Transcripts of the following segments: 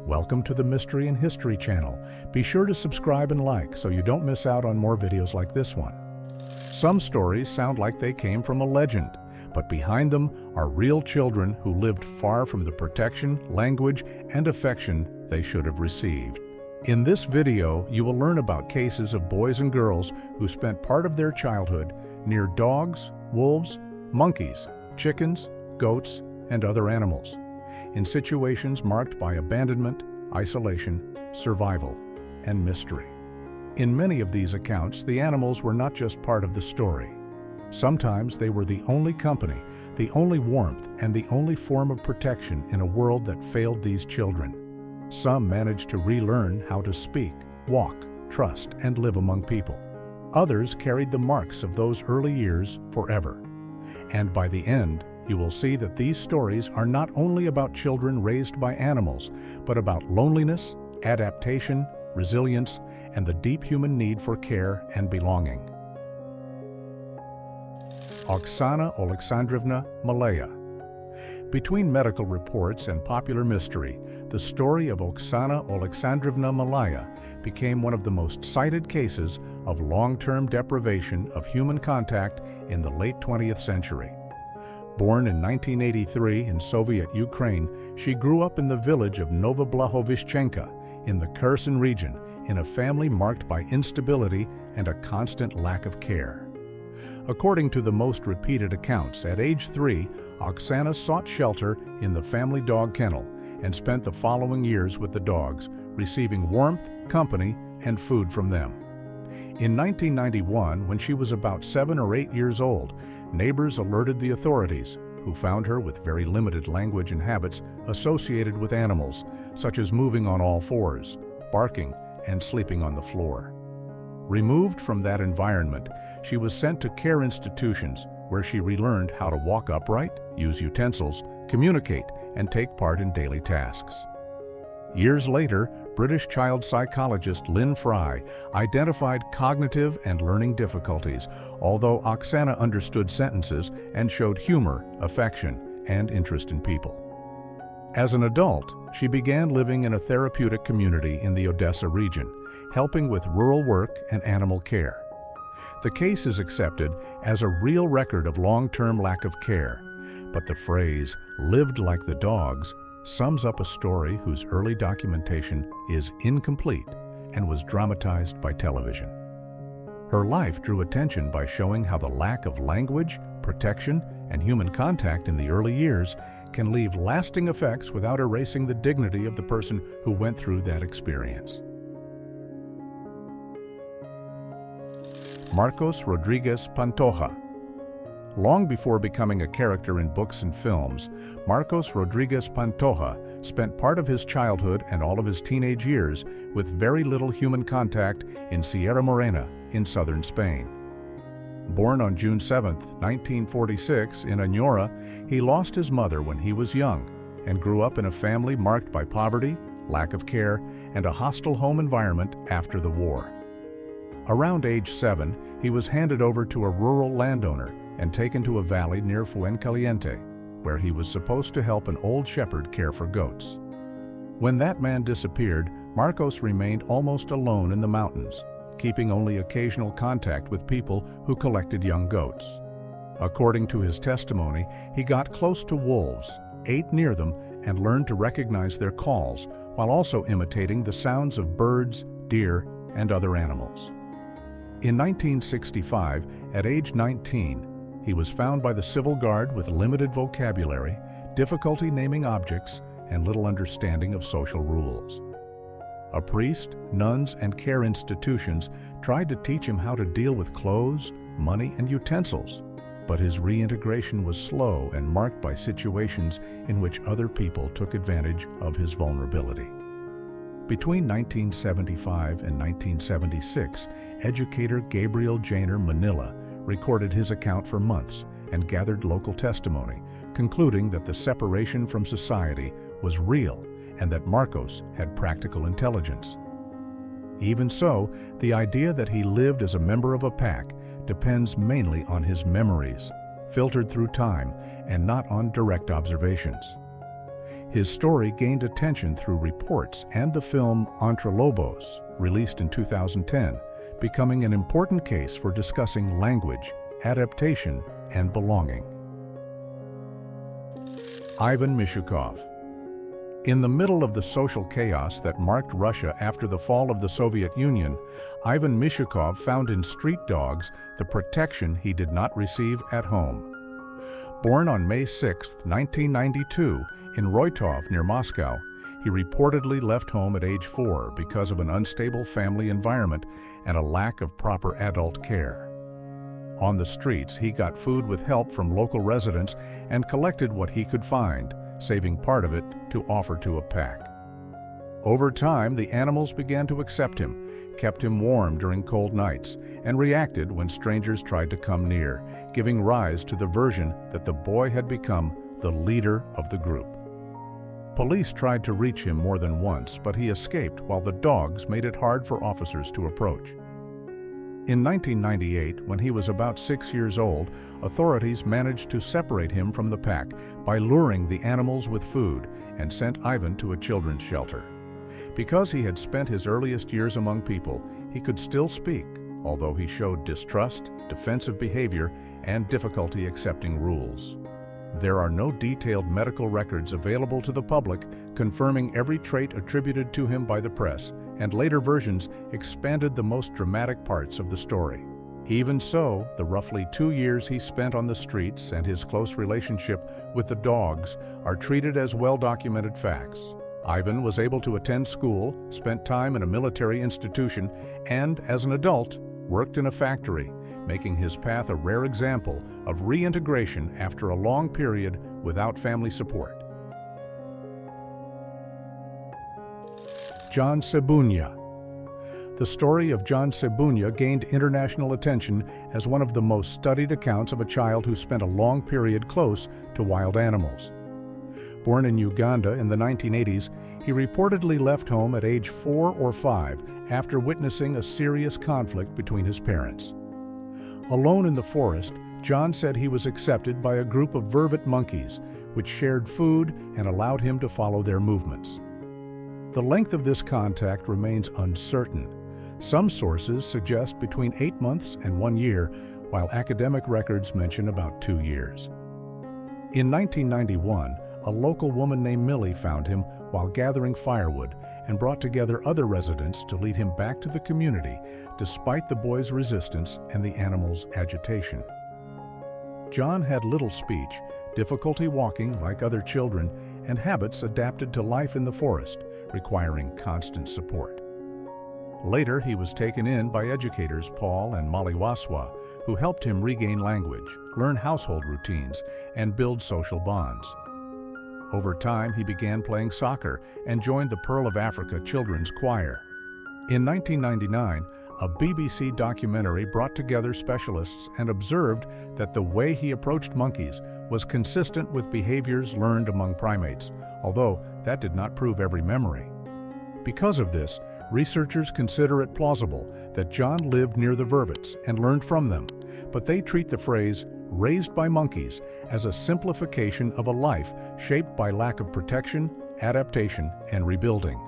Welcome to the Mystery and History channel. Be sure to subscribe and like so you don't miss out on more videos like this one. Some stories sound like they came from a legend, but behind them are real children who lived far from the protection, language, and affection they should have received. In this video, you will learn about cases of boys and girls who spent part of their childhood near dogs, wolves, monkeys, chickens, goats, and other animals, in situations marked by abandonment, isolation, survival, and mystery. In many of these accounts, the animals were not just part of the story. Sometimes they were the only company, the only warmth, and the only form of protection in a world that failed these children. Some managed to relearn how to speak, walk, trust, and live among people. Others carried the marks of those early years forever. And by the end, you will see that these stories are not only about children raised by animals, but about loneliness, adaptation, resilience, and the deep human need for care and belonging. Oxana Alexandrovna Malaya. Between medical reports and popular mystery, the story of Oxana Alexandrovna Malaya became one of the most cited cases of long-term deprivation of human contact in the late 20th century. Born in 1983 in Soviet Ukraine, she grew up in the village of Novoblahovishchenka in the Kherson region in a family marked by instability and a constant lack of care. According to the most repeated accounts, at age 3, Oksana sought shelter in the family dog kennel and spent the following years with the dogs, receiving warmth, company, and food from them. In 1991, when she was about 7 or 8 years old, neighbors alerted the authorities, who found her with very limited language and habits associated with animals, such as moving on all fours, barking, and sleeping on the floor. Removed from that environment, she was sent to care institutions where she relearned how to walk upright, use utensils, communicate, and take part in daily tasks. Years later, British child psychologist Lynn Fry identified cognitive and learning difficulties, although Oksana understood sentences and showed humor, affection, and interest in people. As an adult, she began living in a therapeutic community in the Odessa region, helping with rural work and animal care. The case is accepted as a real record of long-term lack of care, but the phrase, "lived like the dogs," sums up a story whose early documentation is incomplete and was dramatized by television. Her life drew attention by showing how the lack of language, protection, and human contact in the early years can leave lasting effects without erasing the dignity of the person who went through that experience. Marcos Rodríguez Pantoja. Long before becoming a character in books and films, Marcos Rodríguez Pantoja spent part of his childhood and all of his teenage years with very little human contact in Sierra Morena in southern Spain. Born on June 7, 1946, in Oñora, he lost his mother when he was young and grew up in a family marked by poverty, lack of care, and a hostile home environment after the war. Around age 7, he was handed over to a rural landowner and taken to a valley near Fuencaliente, where he was supposed to help an old shepherd care for goats. When that man disappeared, Marcos remained almost alone in the mountains, keeping only occasional contact with people who collected young goats. According to his testimony, he got close to wolves, ate near them, and learned to recognize their calls, while also imitating the sounds of birds, deer, and other animals. In 1965, at age 19, he was found by the Civil Guard with limited vocabulary, difficulty naming objects, and little understanding of social rules. A priest, nuns, and care institutions tried to teach him how to deal with clothes, money, and utensils, but his reintegration was slow and marked by situations in which other people took advantage of his vulnerability. Between 1975 and 1976, educator Gabriel Janer Manila recorded his account for months and gathered local testimony, concluding that the separation from society was real and that Marcos had practical intelligence. Even so, the idea that he lived as a member of a pack depends mainly on his memories, filtered through time and not on direct observations. His story gained attention through reports and the film Entre Lobos, released in 2010, becoming an important case for discussing language, adaptation, and belonging. Ivan Mishukov. In the middle of the social chaos that marked Russia after the fall of the Soviet Union, Ivan Mishukov found in street dogs the protection he did not receive at home. Born on May 6, 1992, in Roitov near Moscow, he reportedly left home at age 4 because of an unstable family environment and a lack of proper adult care. On the streets, he got food with help from local residents and collected what he could find, saving part of it to offer to a pack. Over time, the animals began to accept him, kept him warm during cold nights, and reacted when strangers tried to come near, giving rise to the version that the boy had become the leader of the group. Police tried to reach him more than once, but he escaped while the dogs made it hard for officers to approach. In 1998, when he was about 6 years old, authorities managed to separate him from the pack by luring the animals with food and sent Ivan to a children's shelter. Because he had spent his earliest years among people, he could still speak, although he showed distrust, defensive behavior, and difficulty accepting rules. There are no detailed medical records available to the public confirming every trait attributed to him by the press, and later versions expanded the most dramatic parts of the story. Even so, the roughly 2 years he spent on the streets and his close relationship with the dogs are treated as well-documented facts. Ivan was able to attend school, spent time in a military institution, and, as an adult, worked in a factory, making his path a rare example of reintegration after a long period without family support. John Ssebunya. The story of John Ssebunya gained international attention as one of the most studied accounts of a child who spent a long period close to wild animals. Born in Uganda in the 1980s, he reportedly left home at age 4 or 5 after witnessing a serious conflict between his parents. Alone in the forest, John said he was accepted by a group of vervet monkeys, which shared food and allowed him to follow their movements. The length of this contact remains uncertain. Some sources suggest between 8 months and 1 year, while academic records mention about 2 years. In 1991, a local woman named Millie found him while gathering firewood and brought together other residents to lead him back to the community, despite the boy's resistance and the animal's agitation. John had little speech, difficulty walking like other children, and habits adapted to life in the forest, requiring constant support. Later, he was taken in by educators Paul and Molly Waswa, who helped him regain language, learn household routines, and build social bonds. Over time, he began playing soccer and joined the Pearl of Africa Children's Choir. In 1999, a BBC documentary brought together specialists and observed that the way he approached monkeys was consistent with behaviors learned among primates, although that did not prove every memory. Because of this, researchers consider it plausible that John lived near the vervets and learned from them, but they treat the phrase "raised by monkeys" as a simplification of a life shaped by lack of protection, adaptation, and rebuilding.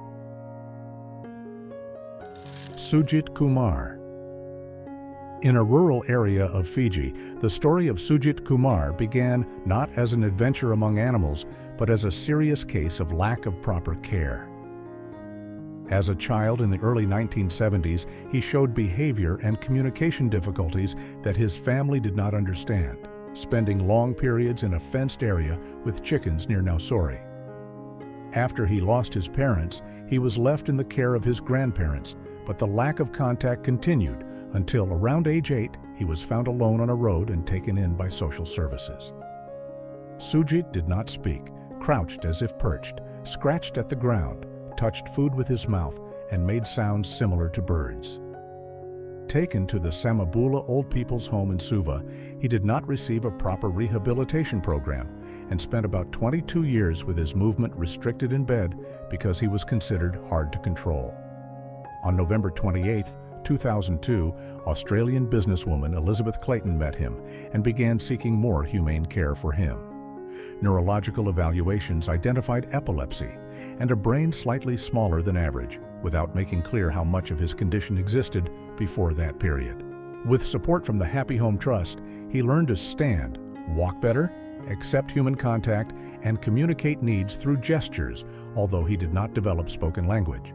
Sujit Kumar. In a rural area of Fiji, the story of Sujit Kumar began not as an adventure among animals, but as a serious case of lack of proper care. As a child in the early 1970s, he showed behavior and communication difficulties that his family did not understand, spending long periods in a fenced area with chickens near Nausori. After he lost his parents, he was left in the care of his grandparents, but the lack of contact continued until around age 8, he was found alone on a road and taken in by social services. Sujit did not speak, crouched as if perched, scratched at the ground, touched food with his mouth, and made sounds similar to birds. Taken to the Samabula Old People's Home in Suva, he did not receive a proper rehabilitation program and spent about 22 years with his movement restricted in bed because he was considered hard to control. On November 28, 2002, Australian businesswoman Elizabeth Clayton met him and began seeking more humane care for him. Neurological evaluations identified epilepsy and a brain slightly smaller than average, without making clear how much of his condition existed before that period. With support from the Happy Home Trust, he learned to stand, walk better, accept human contact, and communicate needs through gestures, although he did not develop spoken language.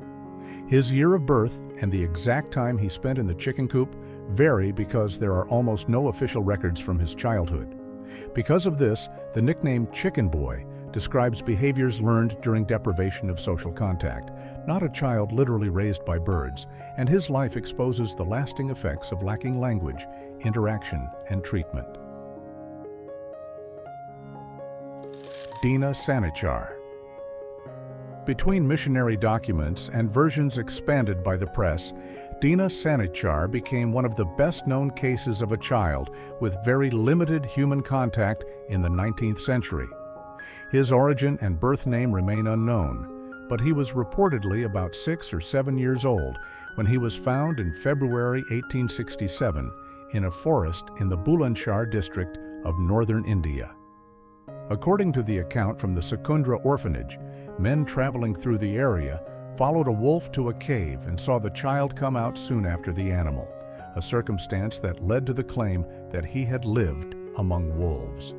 His year of birth and the exact time he spent in the chicken coop vary because there are almost no official records from his childhood. Because of this, the nickname Chicken Boy describes behaviors learned during deprivation of social contact, not a child literally raised by birds, and his life exposes the lasting effects of lacking language, interaction, and treatment. Dina Sanichar. Between missionary documents and versions expanded by the press, Dina Sanichar became one of the best-known cases of a child with very limited human contact in the 19th century. His origin and birth name remain unknown, but he was reportedly about 6 or 7 years old when he was found in February 1867 in a forest in the Bulandshahr district of northern India. According to the account from the Secundra orphanage, men traveling through the area followed a wolf to a cave and saw the child come out soon after the animal, a circumstance that led to the claim that he had lived among wolves.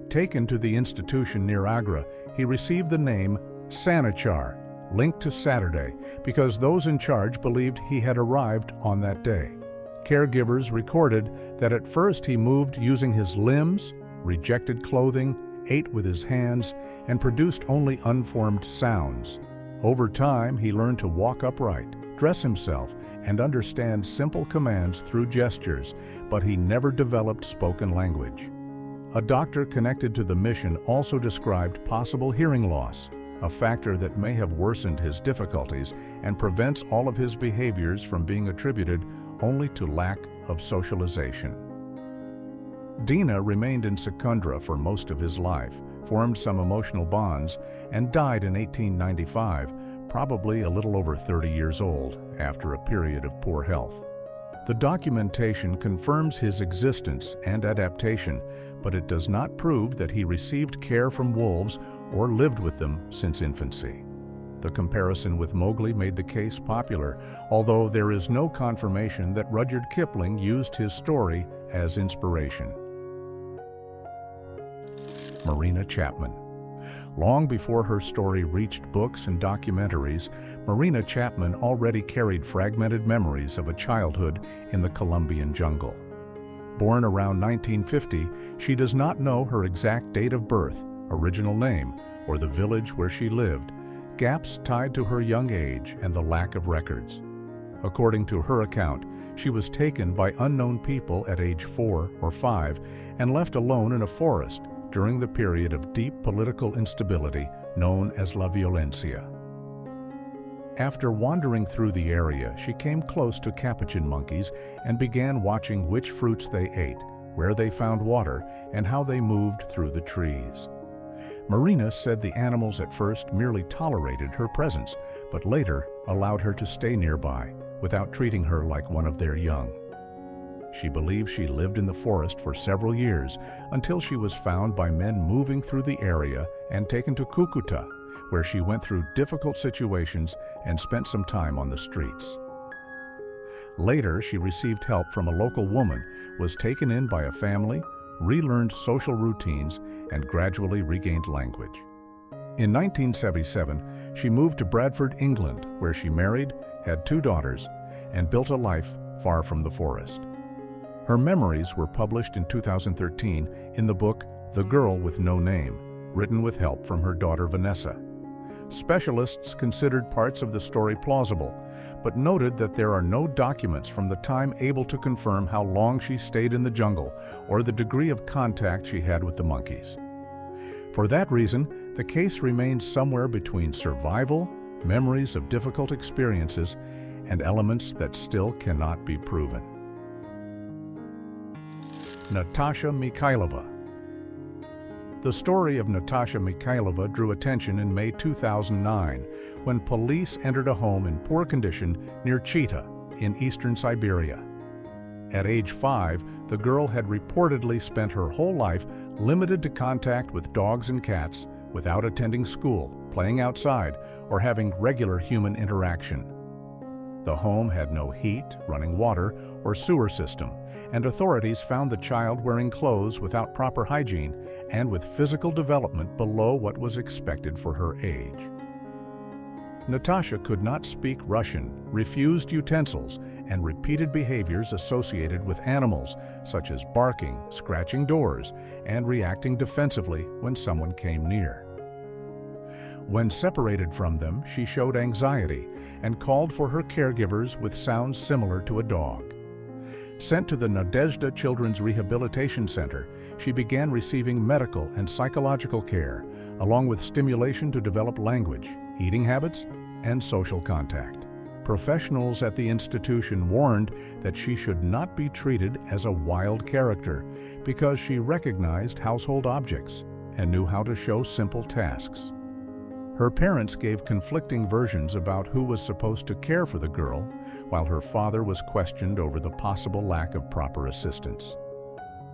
Taken to the institution near Agra, he received the name Sanichar, linked to Saturday, because those in charge believed he had arrived on that day. Caregivers recorded that at first he moved using his limbs, rejected clothing, ate with his hands, and produced only unformed sounds. Over time, he learned to walk upright, dress himself, and understand simple commands through gestures, but he never developed spoken language. A doctor connected to the mission also described possible hearing loss, a factor that may have worsened his difficulties and prevents all of his behaviors from being attributed only to lack of socialization. Dina remained in Secundra for most of his life, formed some emotional bonds, and died in 1895, probably a little over 30 years old, after a period of poor health. The documentation confirms his existence and adaptation, but it does not prove that he received care from wolves or lived with them since infancy. The comparison with Mowgli made the case popular, although there is no confirmation that Rudyard Kipling used his story as inspiration. Marina Chapman. Long before her story reached books and documentaries, Marina Chapman already carried fragmented memories of a childhood in the Colombian jungle. Born around 1950, she does not know her exact date of birth, original name, or the village where she lived, gaps tied to her young age and the lack of records. According to her account, she was taken by unknown people at age 4 or 5 and left alone in a forest during the period of deep political instability known as La Violencia. After wandering through the area, she came close to capuchin monkeys and began watching which fruits they ate, where they found water, and how they moved through the trees. Marina said the animals at first merely tolerated her presence, but later allowed her to stay nearby, without treating her like one of their young. She believes she lived in the forest for several years until she was found by men moving through the area and taken to Cucuta, where she went through difficult situations and spent some time on the streets. Later, she received help from a local woman, was taken in by a family, relearned social routines, and gradually regained language. In 1977, she moved to Bradford, England, where she married, had 2 daughters, and built a life far from the forest. Her memories were published in 2013 in the book The Girl with No Name, written with help from her daughter Vanessa. Specialists considered parts of the story plausible, but noted that there are no documents from the time able to confirm how long she stayed in the jungle or the degree of contact she had with the monkeys. For that reason, the case remains somewhere between survival, memories of difficult experiences, and elements that still cannot be proven. Natasha Mikhailova. The story of Natasha Mikhailova drew attention in May 2009 when police entered a home in poor condition near Chita in eastern Siberia. At age 5, the girl had reportedly spent her whole life limited to contact with dogs and cats, without attending school, playing outside, or having regular human interaction. The home had no heat, running water, or sewer system, and authorities found the child wearing clothes without proper hygiene and with physical development below what was expected for her age. Natasha could not speak Russian, refused utensils, and repeated behaviors associated with animals, such as barking, scratching doors, and reacting defensively when someone came near. When separated from them, she showed anxiety and called for her caregivers with sounds similar to a dog. Sent to the Nadezhda Children's Rehabilitation Center, she began receiving medical and psychological care, along with stimulation to develop language, eating habits, and social contact. Professionals at the institution warned that she should not be treated as a wild character because she recognized household objects and knew how to show simple tasks. Her parents gave conflicting versions about who was supposed to care for the girl, while her father was questioned over the possible lack of proper assistance.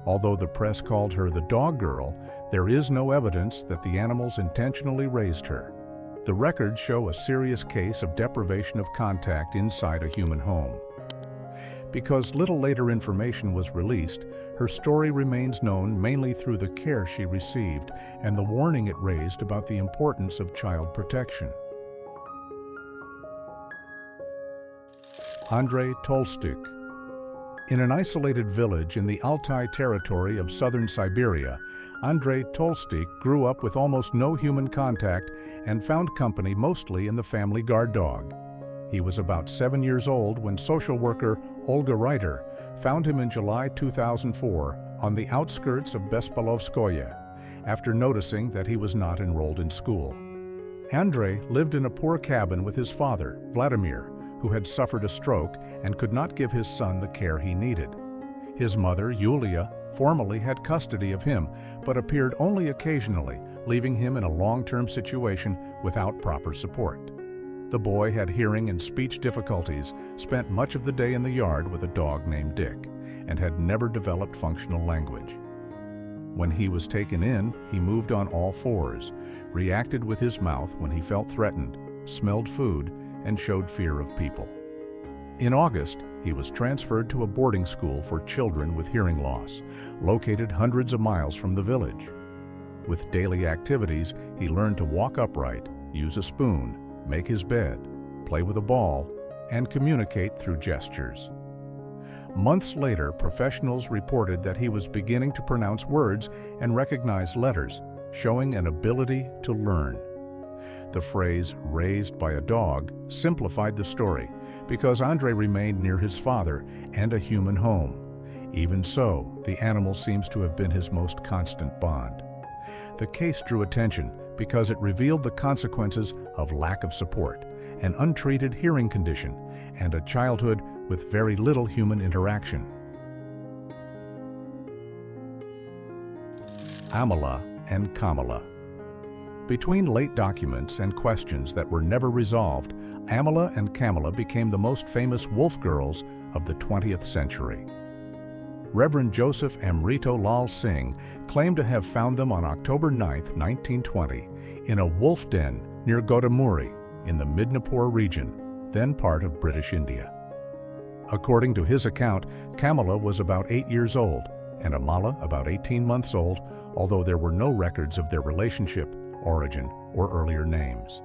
Although the press called her the dog girl, there is no evidence that the animals intentionally raised her. The records show a serious case of deprivation of contact inside a human home. Because little later information was released, her story remains known mainly through the care she received and the warning it raised about the importance of child protection. Andrei Tolstyk. In an isolated village in the Altai territory of southern Siberia, Andrei Tolstyk grew up with almost no human contact and found company mostly in the family guard dog. He was about 7 years old when social worker Olga Reiter found him in July 2004 on the outskirts of Bespalovskoye, after noticing that he was not enrolled in school. Andrei lived in a poor cabin with his father, Vladimir, who had suffered a stroke and could not give his son the care he needed. His mother, Yulia, formerly had custody of him, but appeared only occasionally, leaving him in a long-term situation without proper support. The boy had hearing and speech difficulties, spent much of the day in the yard with a dog named Dick, and had never developed functional language. When he was taken in, he moved on all fours, reacted with his mouth when he felt threatened, smelled food, and showed fear of people. In August, he was transferred to a boarding school for children with hearing loss, located hundreds of miles from the village. With daily activities, he learned to walk upright, use a spoon, make his bed, play with a ball, and communicate through gestures. Months later, professionals reported that he was beginning to pronounce words and recognize letters, showing an ability to learn. The phrase "raised by a dog" simplified the story because Andrei remained near his father and a human home. Even so, the animal seems to have been his most constant bond. The case drew attention because it revealed the consequences of lack of support, an untreated hearing condition, and a childhood with very little human interaction. Amala and Kamala. Between late documents and questions that were never resolved, Amala and Kamala became the most famous wolf girls of the 20th century. Reverend Joseph Amrito Lal Singh claimed to have found them on October 9, 1920, in a wolf den near Godamuri in the Midnapore region, then part of British India. According to his account, Kamala was about 8 years old and Amala about 18 months old, although there were no records of their relationship, origin, or earlier names.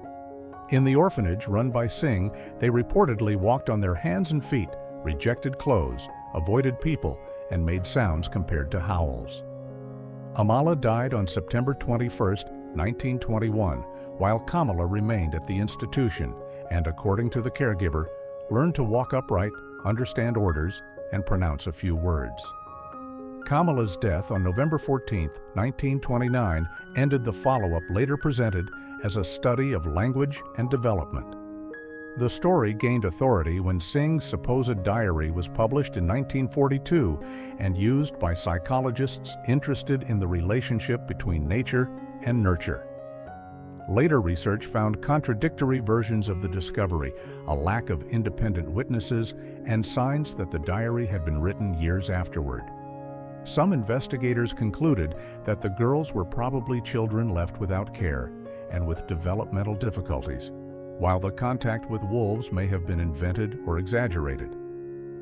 In the orphanage run by Singh, they reportedly walked on their hands and feet, rejected clothes, avoided people, and made sounds compared to howls. Amala died on September 21, 1921, while Kamala remained at the institution and, according to the caregiver, learned to walk upright, understand orders, and pronounce a few words. Kamala's death on November 14, 1929, ended the follow-up later presented as a study of language and development. The story gained authority when Singh's supposed diary was published in 1942 and used by psychologists interested in the relationship between nature and nurture. Later research found contradictory versions of the discovery, a lack of independent witnesses, and signs that the diary had been written years afterward. Some investigators concluded that the girls were probably children left without care and with developmental difficulties, while the contact with wolves may have been invented or exaggerated.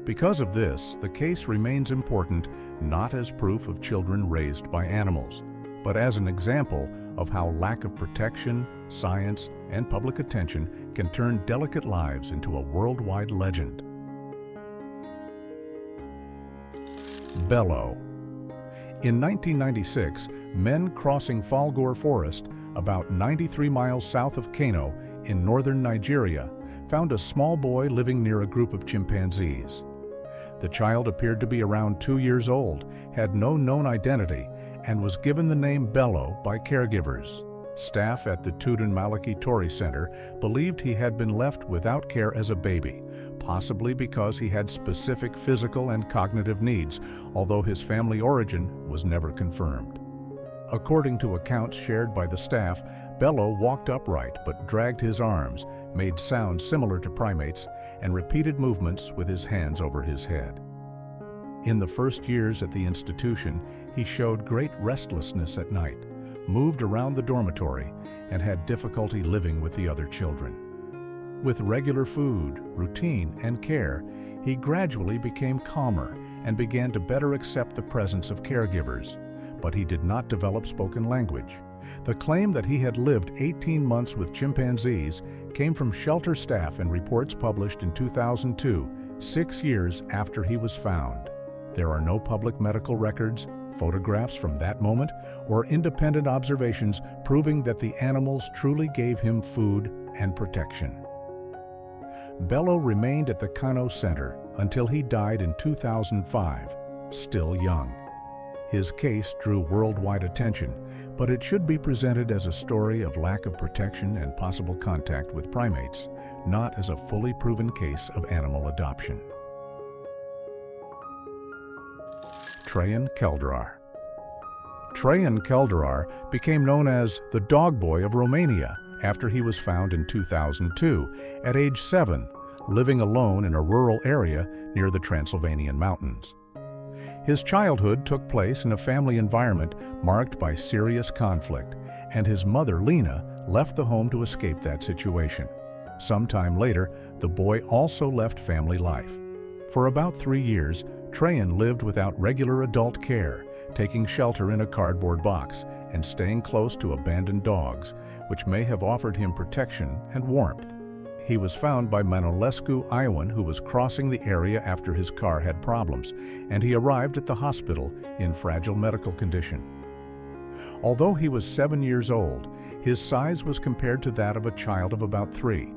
Because of this, the case remains important not as proof of children raised by animals, but as an example of how lack of protection, science, and public attention can turn delicate lives into a worldwide legend. Bellow. In 1996, men crossing Falgore Forest, about 93 miles south of Kano in northern Nigeria, found a small boy living near a group of chimpanzees. The child appeared to be around 2 years old, had no known identity, and was given the name Bello by caregivers. Staff at the Tudun Maliki Tori Center believed he had been left without care as a baby, possibly because he had specific physical and cognitive needs, although his family origin was never confirmed. According to accounts shared by the staff, Bello walked upright but dragged his arms, made sounds similar to primates, and repeated movements with his hands over his head. In the first years at the institution, he showed great restlessness at night, moved around the dormitory, and had difficulty living with the other children. With regular food, routine, and care, he gradually became calmer and began to better accept the presence of caregivers, but he did not develop spoken language. The claim that he had lived 18 months with chimpanzees came from shelter staff and reports published in 2002, 6 years after he was found. There are no public medical records, photographs from that moment, or independent observations proving that the animals truly gave him food and protection. Bello remained at the Kano Center until he died in 2005, still young. His case drew worldwide attention, but it should be presented as a story of lack of protection and possible contact with primates, not as a fully proven case of animal adoption. Traian Kelderar. Traian Kelderar became known as the Dog Boy of Romania after he was found in 2002, at age 7, living alone in a rural area near the Transylvanian mountains. His childhood took place in a family environment marked by serious conflict, and his mother, Lena, left the home to escape that situation. Sometime later, the boy also left family life. For about 3 years, Traian lived without regular adult care, taking shelter in a cardboard box and staying close to abandoned dogs, which may have offered him protection and warmth. He was found by Manolescu Iwan, who was crossing the area after his car had problems, and he arrived at the hospital in fragile medical condition. Although he was 7 years old, his size was compared to that of a child of about 3,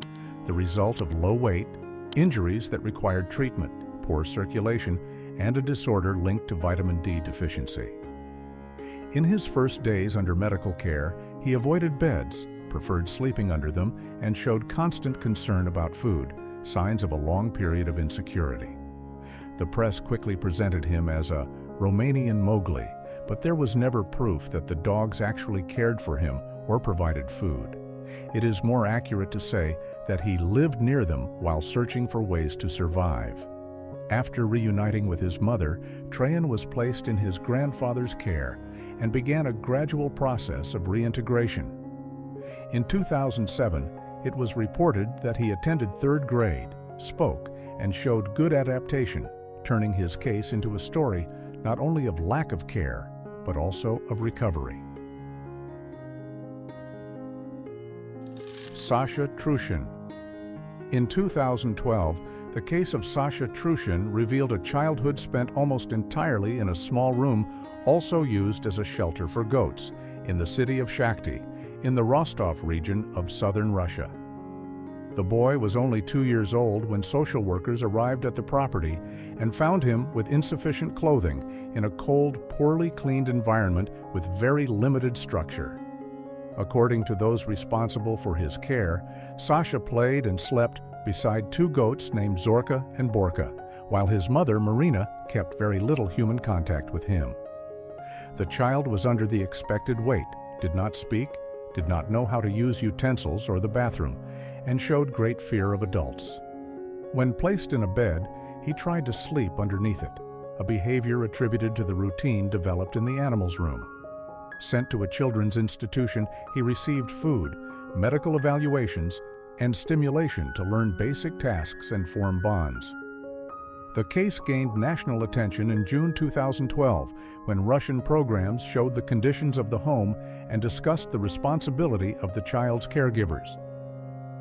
the result of low weight, injuries that required treatment, poor circulation, and a disorder linked to vitamin D deficiency. In his first days under medical care, he avoided beds, preferred sleeping under them, and showed constant concern about food, signs of a long period of insecurity. The press quickly presented him as a Romanian Mowgli, but there was never proof that the dogs actually cared for him or provided food. It is more accurate to say that he lived near them while searching for ways to survive. After reuniting with his mother, Traian was placed in his grandfather's care and began a gradual process of reintegration. In 2007, it was reported that he attended 3rd grade, spoke, and showed good adaptation, turning his case into a story not only of lack of care, but also of recovery. Sasha Trushin. In 2012, the case of Sasha Trushin revealed a childhood spent almost entirely in a small room also used as a shelter for goats in the city of Shakhty, in the Rostov region of southern Russia. The boy was only 2 years old when social workers arrived at the property and found him with insufficient clothing in a cold, poorly cleaned environment with very limited structure. According to those responsible for his care, Sasha played and slept beside 2 goats named Zorka and Borka, while his mother, Marina, kept very little human contact with him. The child was under the expected weight, did not speak, did not know how to use utensils or the bathroom, and showed great fear of adults. When placed in a bed, he tried to sleep underneath it, a behavior attributed to the routine developed in the animals' room. Sent to a children's institution, he received food, medical evaluations, and stimulation to learn basic tasks and form bonds. The case gained national attention in June 2012 when Russian programs showed the conditions of the home and discussed the responsibility of the child's caregivers.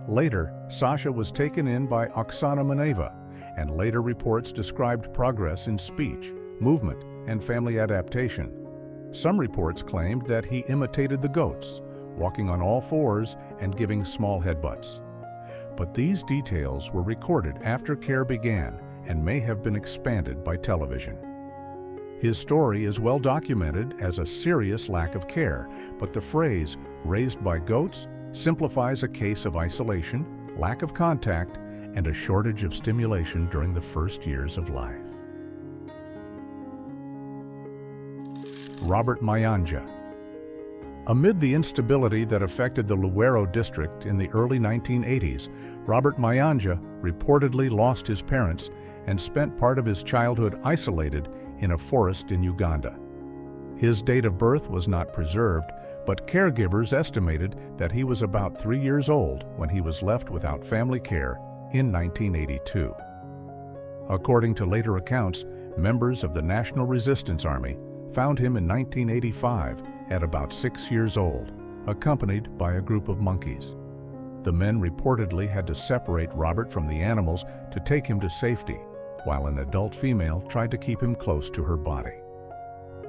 Later, Sasha was taken in by Oxana Malaya, and later reports described progress in speech, movement, and family adaptation. Some reports claimed that he imitated the goats, walking on all fours and giving small headbutts. But these details were recorded after care began and may have been expanded by television. His story is well documented as a serious lack of care, but the phrase, "raised by goats," simplifies a case of isolation, lack of contact, and a shortage of stimulation during the first years of life. Robert Mayanja. Amid the instability that affected the Luwero district in the early 1980s, Robert Mayanja reportedly lost his parents and spent part of his childhood isolated in a forest in Uganda. His date of birth was not preserved, but caregivers estimated that he was about 3 years old when he was left without family care in 1982. According to later accounts, members of the National Resistance Army found him in 1985 at about 6 years old, accompanied by a group of monkeys. The men reportedly had to separate Robert from the animals to take him to safety, while an adult female tried to keep him close to her body.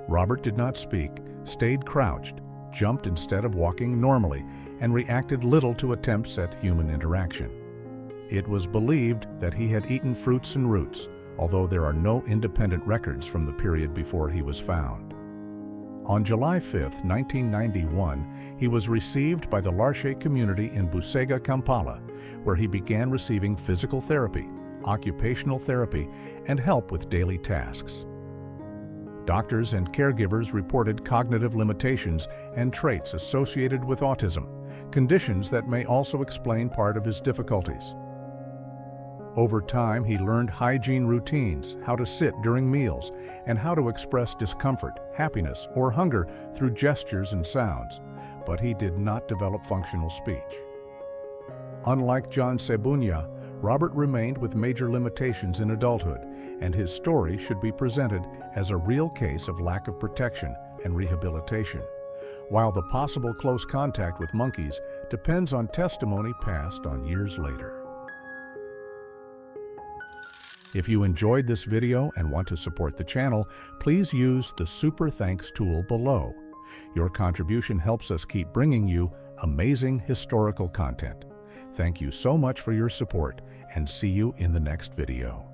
Robert did not speak, stayed crouched, jumped instead of walking normally, and reacted little to attempts at human interaction. It was believed that he had eaten fruits and roots, although there are no independent records from the period before he was found. On July 5, 1991, he was received by the Larshe community in Busega, Kampala, where he began receiving physical therapy, occupational therapy, and help with daily tasks. Doctors and caregivers reported cognitive limitations and traits associated with autism, conditions that may also explain part of his difficulties. Over time, he learned hygiene routines, how to sit during meals, and how to express discomfort, happiness, or hunger through gestures and sounds, but he did not develop functional speech. Unlike John Ssebunya, Robert remained with major limitations in adulthood, and his story should be presented as a real case of lack of protection and rehabilitation, while the possible close contact with monkeys depends on testimony passed on years later. If you enjoyed this video and want to support the channel, please use the Super Thanks tool below. Your contribution helps us keep bringing you amazing historical content. Thank you so much for your support, and see you in the next video.